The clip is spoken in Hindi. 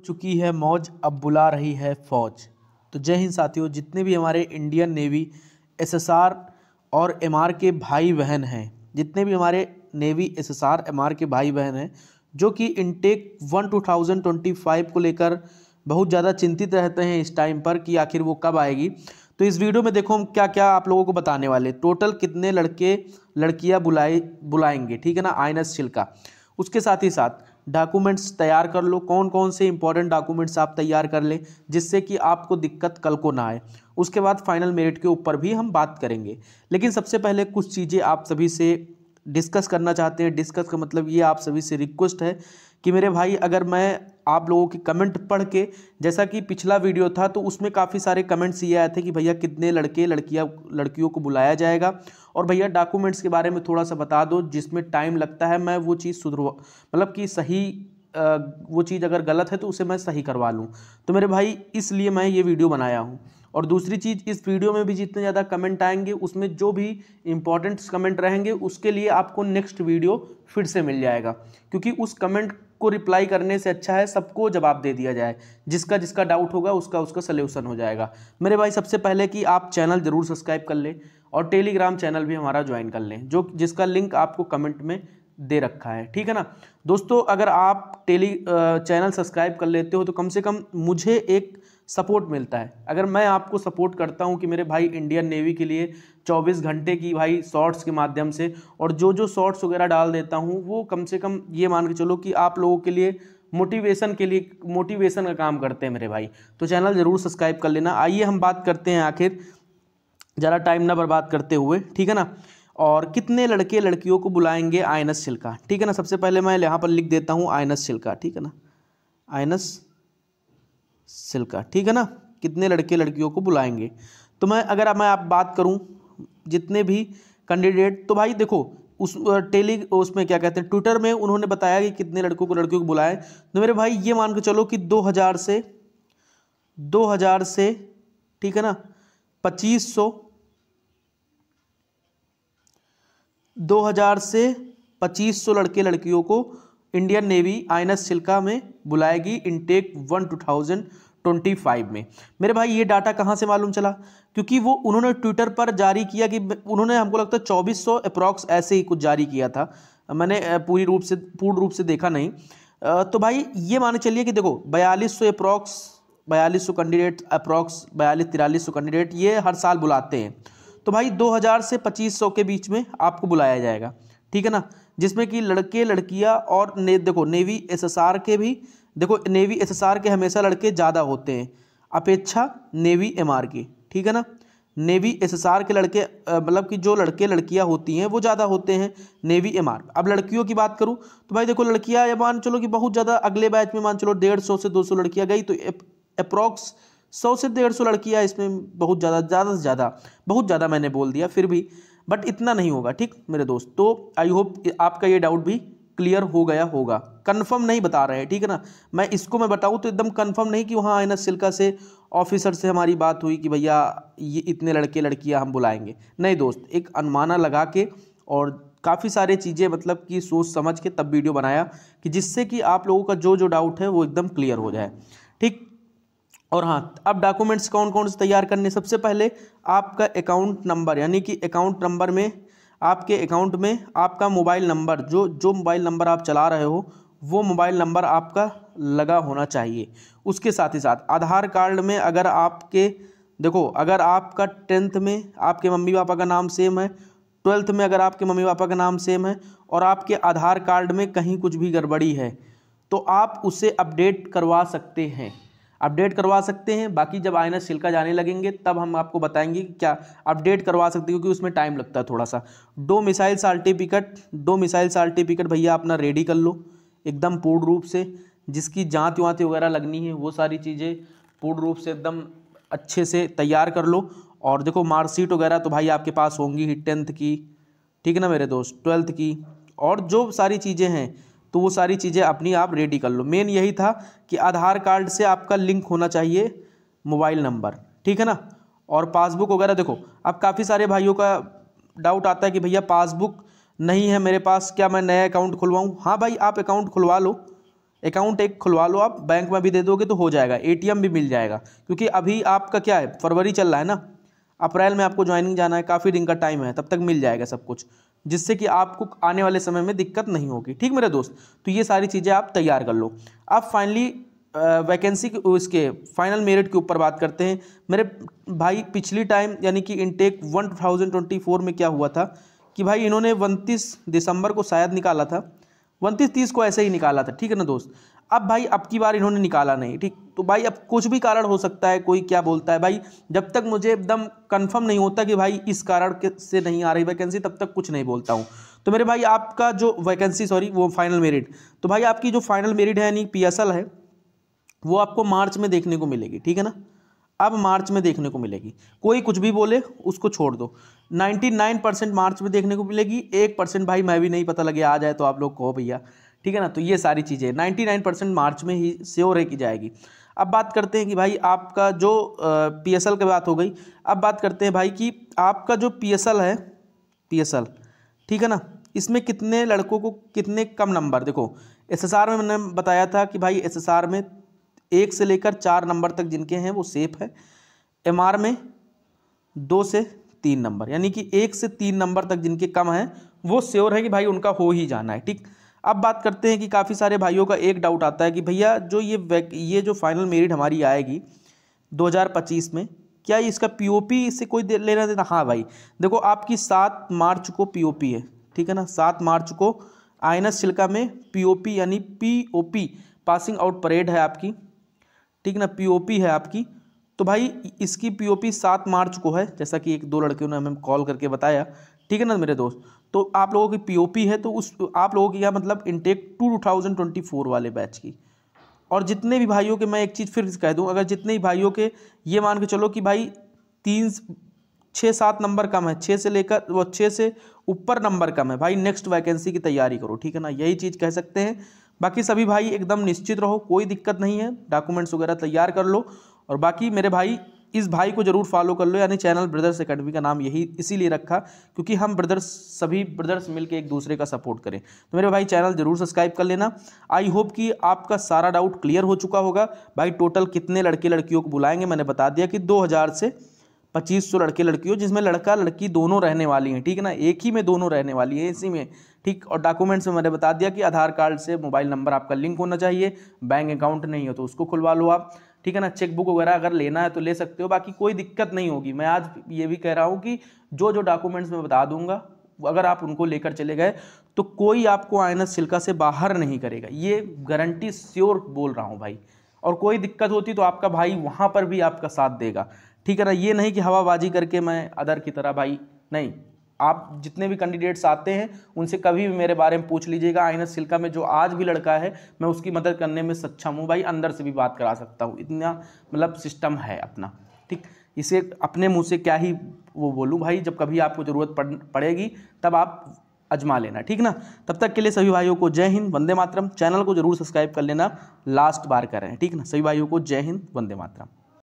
चुकी है मौज, अब बुला रही है फौज। तो जय हिंद साथियों, जितने भी हमारे इंडियन नेवी, एसएसआर और एमआर के भाई बहन हैं, जितने भी हमारे नेवी, एसएसआर, एमआर के भाई बहन हैं जो कि इनटेक 2025 को लेकर बहुत ज़्यादा चिंतित रहते हैं इस टाइम पर कि आखिर वो कब आएगी। तो इस वीडियो में देखो हम क्या क्या आप लोगों को बताने वाले, टोटल कितने लड़के लड़कियां बुलाएंगे, ठीक है ना, आईएनएस चिल्का। उसके साथ ही साथ डॉक्यूमेंट्स तैयार कर लो, कौन कौन से इंपॉर्टेंट डॉक्यूमेंट्स आप तैयार कर लें जिससे कि आपको दिक्कत कल को ना आए। उसके बाद फाइनल मेरिट के ऊपर भी हम बात करेंगे, लेकिन सबसे पहले कुछ चीज़ें आप सभी से डिस्कस करना चाहते हैं। डिस्कस का मतलब ये आप सभी से रिक्वेस्ट है कि मेरे भाई, अगर मैं आप लोगों के कमेंट पढ़ के, जैसा कि पिछला वीडियो था तो उसमें काफ़ी सारे कमेंट्स ये आए थे कि भैया कितने लड़कियों को बुलाया जाएगा, और भैया डॉक्यूमेंट्स के बारे में थोड़ा सा बता दो जिसमें टाइम लगता है, मैं वो चीज़ सुधरवा, मतलब कि सही वो चीज़ अगर गलत है तो उसे मैं सही करवा लूँ। तो मेरे भाई इसलिए मैं ये वीडियो बनाया हूँ। और दूसरी चीज़, इस वीडियो में भी जितने ज़्यादा कमेंट आएंगे उसमें जो भी इंपॉर्टेंट कमेंट रहेंगे उसके लिए आपको नेक्स्ट वीडियो फिर से मिल जाएगा, क्योंकि उस कमेंट को रिप्लाई करने से अच्छा है सबको जवाब दे दिया जाए, जिसका जिसका डाउट होगा उसका सल्यूशन हो जाएगा। मेरे भाई सबसे पहले कि आप चैनल ज़रूर सब्सक्राइब कर लें और टेलीग्राम चैनल भी हमारा ज्वाइन कर लें, जिसका लिंक आपको कमेंट में दे रखा है, ठीक है ना दोस्तों। अगर आप चैनल सब्सक्राइब कर लेते हो तो कम से कम मुझे एक सपोर्ट मिलता है। अगर मैं आपको सपोर्ट करता हूं कि मेरे भाई इंडियन नेवी के लिए 24 घंटे की भाई शॉर्ट्स के माध्यम से, और जो शॉर्ट्स वगैरह डाल देता हूं वो कम से कम ये मान के चलो कि आप लोगों के लिए मोटिवेशन का काम करते हैं मेरे भाई। तो चैनल ज़रूर सब्सक्राइब कर लेना। आइए हम बात करते हैं आखिर, ज़्यादा टाइम ना बर्बाद करते हुए, ठीक है ना। और कितने लड़के लड़कियों को बुलाएंगे आईएनएस चिल्का, ठीक है ना। सबसे पहले मैं यहाँ पर लिख देता हूँ आईएनएस चिल्का, ठीक है ना, आईएनएस चिल्का, ठीक है ना। कितने लड़के लड़कियों को बुलाएंगे, तो मैं आप बात करूं जितने भी कैंडिडेट, तो भाई देखो उसमें क्या कहते हैं, ट्विटर में उन्होंने बताया कि कितने लड़कियों को बुलाएं। तो मेरे भाई ये मान के चलो कि 2000 से ठीक है ना 2500, 2000 से 2500 लड़के लड़कियों को इंडियन नेवी आईएनएस चिल्का में बुलाएगी इनटेक 2025 में। मेरे भाई ये डाटा कहाँ से मालूम चला, क्योंकि वो उन्होंने ट्विटर पर जारी किया कि उन्होंने, हमको लगता है 2400 अप्रॉक्स ऐसे ही कुछ जारी किया था, मैंने पूर्ण रूप से देखा नहीं। तो भाई ये मान चलिए कि देखो 4200 कैंडिडेट अप्रॉक्स 4300 कैंडिडेट ये हर साल बुलाते हैं। तो भाई 2000 से 2500 के बीच में आपको बुलाया जाएगा, ठीक है ना, जिसमें कि लड़के लड़कियां और देखो नेवी एसएसआर के भी, देखो नेवी एसएसआर के हमेशा लड़के ज़्यादा होते हैं अपेक्षा नेवी एमआर की, ठीक है ना। नेवी एसएसआर के लड़के मतलब कि जो लड़के लड़कियां होती हैं वो ज़्यादा होते हैं नेवी एमआर। अब लड़कियों की बात करूं तो भाई देखो लड़कियां मान चलो कि बहुत ज़्यादा, अगले बैच में मान चलो 150 से 200 लड़कियां गई, तो अप्रॉक्स 100 से 150 लड़कियां इसमें बहुत ज़्यादा बहुत ज़्यादा मैंने बोल दिया, फिर भी बट इतना नहीं होगा, ठीक मेरे दोस्त। तो आई होप आपका ये डाउट भी क्लियर हो गया होगा। कंफर्म नहीं बता रहे हैं, ठीक है ना, मैं बताऊं तो एकदम कंफर्म नहीं कि वहाँ आईएनएस चिल्का से ऑफिसर से हमारी बात हुई कि भैया ये इतने लड़के लड़कियां हम बुलाएंगे, नहीं दोस्त, एक अनुमाना लगा के और काफ़ी सारे चीज़ें मतलब कि सोच समझ के तब वीडियो बनाया कि जिससे कि आप लोगों का जो डाउट है वो एकदम क्लियर हो जाए, ठीक। और हाँ, अब डॉक्यूमेंट्स कौन कौन से तैयार करने, सबसे पहले आपका अकाउंट नंबर, यानी कि अकाउंट नंबर में आपके अकाउंट में आपका मोबाइल नंबर, जो मोबाइल नंबर आप चला रहे हो वो मोबाइल नंबर आपका लगा होना चाहिए। उसके साथ ही साथ आधार कार्ड में अगर आपके, देखो अगर आपका 10th में आपके मम्मी पापा का नाम सेम है, 12th में अगर आपके मम्मी पापा का नाम सेम है, और आपके आधार कार्ड में कहीं कुछ भी गड़बड़ी है तो आप उसे अपडेट करवा सकते हैं, बाकी जब आईएनएस चिल्का जाने लगेंगे तब हम आपको बताएंगे कि क्या अपडेट करवा सकते हैं, क्योंकि उसमें टाइम लगता है थोड़ा सा। डोमिसाइल सर्टिफिकेट भैया अपना रेडी कर लो एकदम पूर्ण रूप से, जिसकी जांच वाँच वगैरह लगनी है वो सारी चीज़ें पूर्ण रूप से एकदम अच्छे से तैयार कर लो। और देखो मार्कशीट वगैरह तो भाई आपके पास होंगी ही 10th की, ठीक है ना मेरे दोस्त, 12th की, और जो सारी चीज़ें हैं तो वो सारी चीज़ें अपनी आप रेडी कर लो। मेन यही था कि आधार कार्ड से आपका लिंक होना चाहिए मोबाइल नंबर, ठीक है ना। और पासबुक वगैरह, देखो अब काफ़ी सारे भाइयों का डाउट आता है कि भैया पासबुक नहीं है मेरे पास, क्या मैं नया अकाउंट खुलवाऊँ। हाँ भाई, आप अकाउंट खुलवा लो, अकाउंट एक खुलवा लो, आप बैंक में भी दे दोगे तो हो जाएगा, एटीएम भी मिल जाएगा, क्योंकि अभी आपका क्या है, फरवरी चल रहा है ना, अप्रैल में आपको ज्वाइनिंग जाना है, काफ़ी दिन का टाइम है, तब तक मिल जाएगा सब कुछ, जिससे कि आपको आने वाले समय में दिक्कत नहीं होगी। ठीक मेरे दोस्त, तो ये सारी चीज़ें आप तैयार कर लो। अब फाइनली वैकेंसी इसके फाइनल मेरिट के ऊपर बात करते हैं मेरे भाई। पिछली टाइम यानी कि इनटेक 2024 में क्या हुआ था कि भाई इन्होंने 29 दिसंबर को शायद निकाला था, 29-30 को ऐसे ही निकाला था, ठीक है ना दोस्त। अब भाई अब की बार इन्होंने निकाला नहीं, ठीक, तो भाई अब कुछ भी कारण हो सकता है, कोई क्या बोलता है भाई, जब तक मुझे एकदम कंफर्म नहीं होता कि भाई इस कारण से नहीं आ रही वैकेंसी, तब तक कुछ नहीं बोलता हूँ। तो मेरे भाई आपका जो वैकेंसी, सॉरी वो फाइनल मेरिट, तो भाई आपकी जो फाइनल मेरिट है यानी PSL है, वो आपको मार्च में देखने को मिलेगी, ठीक है ना। अब मार्च में देखने को मिलेगी, कोई कुछ भी बोले उसको छोड़ दो, 99% मार्च में देखने को मिलेगी, 1% भाई मैं भी नहीं, पता लगे आ जाए तो आप लोग कहो भैया, ठीक है ना। तो ये सारी चीज़ें 99% मार्च में ही श्योर है कि जाएगी। अब बात करते हैं कि भाई आपका जो PSL की बात हो गई, अब बात करते हैं भाई कि आपका जो PSL है, PSL, ठीक है ना, इसमें कितने लड़कों को कितने कम नंबर, देखो SSR में मैंने बताया था कि भाई SSR में 1 से लेकर 4 नंबर तक जिनके हैं वो सेफ है, MR में 2 से 3 नंबर, यानी कि 1 से 3 नंबर तक जिनके कम हैं वो श्योर है कि भाई उनका हो ही जाना है, ठीक। अब बात करते हैं कि काफ़ी सारे भाइयों का एक डाउट आता है कि भैया जो ये जो फाइनल मेरिट हमारी आएगी 2025 में, क्या इसका POP से कोई लेना देना। हाँ भाई देखो, आपकी 7 मार्च को POP है, ठीक है ना, 7 मार्च को INS चिल्का में POP यानी POP पासिंग आउट परेड है आपकी, ठीक ना, POP है आपकी। तो भाई इसकी POP 7 मार्च को है, जैसा कि 1-2 लड़कियों ने हमें कॉल करके बताया, ठीक है ना मेरे दोस्त। तो आप लोगों की POP है, तो उस आप लोगों की क्या मतलब इनटेक 2024 वाले बैच की। और जितने भी भाइयों के, मैं एक चीज़ फिर कह दूं, अगर जितने भी भाइयों के ये मान के चलो कि भाई 6-7 नंबर कम है, 6 से लेकर वो 6 से ऊपर नंबर कम है, भाई नेक्स्ट वैकेंसी की तैयारी करो, ठीक है ना, यही चीज़ कह सकते हैं। बाकी सभी भाई एकदम निश्चित रहो, कोई दिक्कत नहीं है, डॉक्यूमेंट्स वगैरह तैयार कर लो। और बाकी मेरे भाई इस भाई को जरूर फॉलो कर लो, यानी चैनल ब्रदर्स एकेडमी का नाम यही इसीलिए रखा क्योंकि हम ब्रदर्स, सभी ब्रदर्स मिलकर एक दूसरे का सपोर्ट करें। तो मेरे भाई चैनल जरूर सब्सक्राइब कर लेना। आई होप कि आपका सारा डाउट क्लियर हो चुका होगा। भाई टोटल कितने लड़के लड़कियों को बुलाएंगे मैंने बता दिया कि 2000 से 2500 लड़के लड़कियों, जिसमें लड़का लड़की दोनों रहने वाली हैं, ठीक है ना, एक ही में दोनों रहने वाली है इसी में, ठीक। और डॉक्यूमेंट्स में मैंने बता दिया कि आधार कार्ड से मोबाइल नंबर आपका लिंक होना चाहिए, बैंक अकाउंट नहीं हो तो उसको खुलवा लो आप, ठीक है ना। चेकबुक वगैरह अगर लेना है तो ले सकते हो, बाकी कोई दिक्कत नहीं होगी। मैं आज ये भी कह रहा हूँ कि जो जो डॉक्यूमेंट्स मैं बता दूंगा, अगर आप उनको लेकर चले गए तो कोई आपको INS चिल्का से बाहर नहीं करेगा, ये गारंटी श्योर बोल रहा हूँ भाई। और कोई दिक्कत होती तो आपका भाई वहाँ पर भी आपका साथ देगा, ठीक है ना। ये नहीं कि हवाबाजी करके मैं अदर की तरह, भाई नहीं। आप जितने भी कैंडिडेट्स आते हैं उनसे कभी भी मेरे बारे में पूछ लीजिएगा। INS चिल्का में जो आज भी लड़का है मैं उसकी मदद करने में सक्षम हूँ भाई, अंदर से भी बात करा सकता हूँ, इतना मतलब सिस्टम है अपना, ठीक। इसे अपने मुंह से क्या ही वो बोलूँ भाई, जब कभी आपको ज़रूरत पड़ेगी तब आप अजमा लेना, ठीक ना। तब तक के लिए सभी भाइयों को जय हिंद, वंदे मातरम। चैनल को जरूर सब्सक्राइब कर लेना, लास्ट बार कर रहे हैं, ठीक ना। सभी भाइयों को जय हिंद, वंदे मातरम।